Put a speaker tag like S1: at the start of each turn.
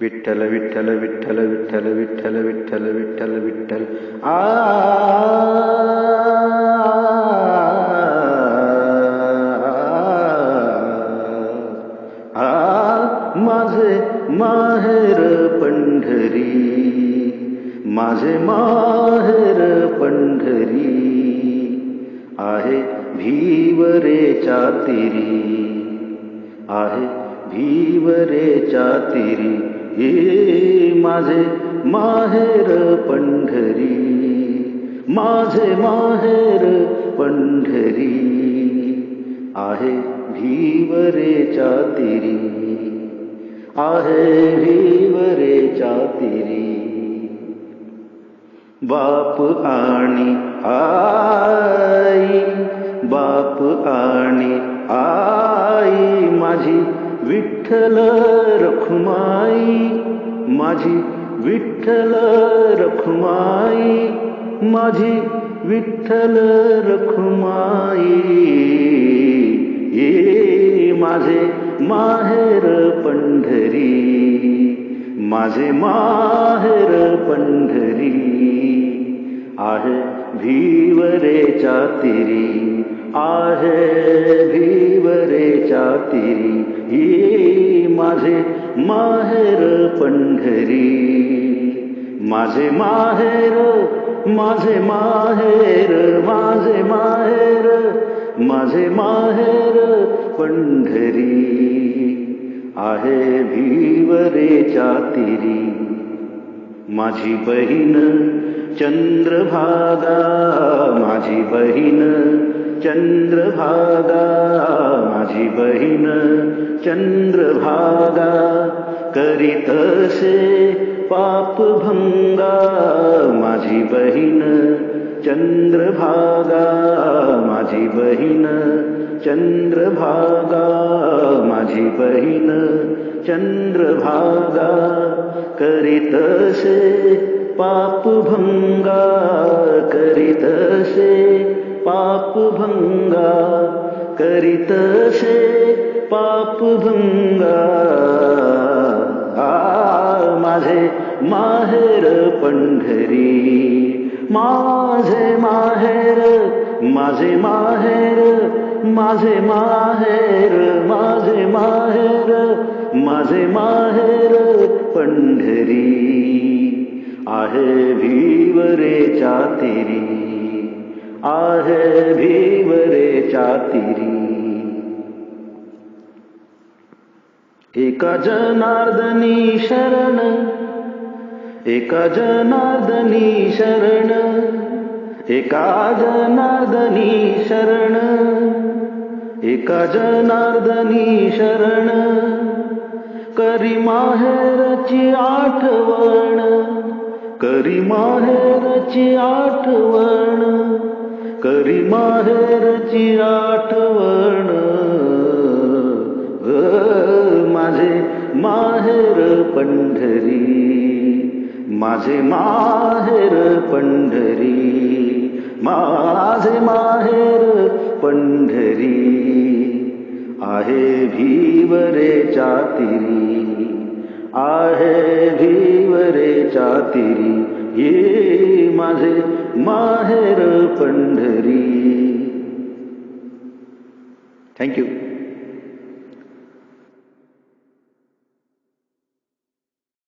S1: विठ्ठल विठ्ठल विठ्ठल विठ्ठल विठ्ठल विठ्ठल विठ्ठल विठ्ठल माझे माहेर पंढरी, माझे माहेर पंढरी आहे भीवरेच्या तीरी, आहे भीवरेच्या तीरी हे माझे माहेर पंढरी, माझे माहेर पंढरी आहे भीवरेच्या तीरी, आहे भीवरेच्या तीरी. बाप आणि आई, बाप आणि आई माझी विठ्ठल रखुमाई, माझी विठ्ठल रखुमाई, माझी विठ्ठल रखुमाई ये माझे माहेर पंढरी, माझे माहेर पंढरी आहे भीवरेच्या तीरी, आहे भीवरेच्या तीरी हे माझे माहेर पंढरी, माझे माहेर, माझे माहेर, माझे माहेर, माझे माहेर पंढरी आहे भीवरेच्या तीरी. माझी बहीण चंद्रभागा, माझी बहीण चंद्रभागा, माझी बहीण चंद्रभागा करीतसे पापभंगा, माझी बहीण चंद्रभागा, माझी बहीण चंद्रभागा, माझी बहीण चंद्रभागा करीतसे पापभंगा, करीतसे पापभंगा, करीतसे पापभंगा माझे माहेर पंढरी, माझे माहेर, माझे माहेर, माझे माहेर, माझे माहेर, माझे माहेर पंढरी आहे भीवरेच्या तीरी, आहे भीवरेच्या तीरी. एका जनार्दनी शरण, एका जनार्दनी शरण, एका जनार्दनी शरण, एका जनार्दनी शरण करी माहेरची आठवण, करी माहेरची आठवण, करी माहेरची आठवण माझे माहेर पंढरी, माझे माहेर पंढरी, माझे माहेर पंढरी आहे भीवरेच्या तीरी, आहे भीवरेच्या तीरी ये माझे माहेर पंढरी. थँक्यू.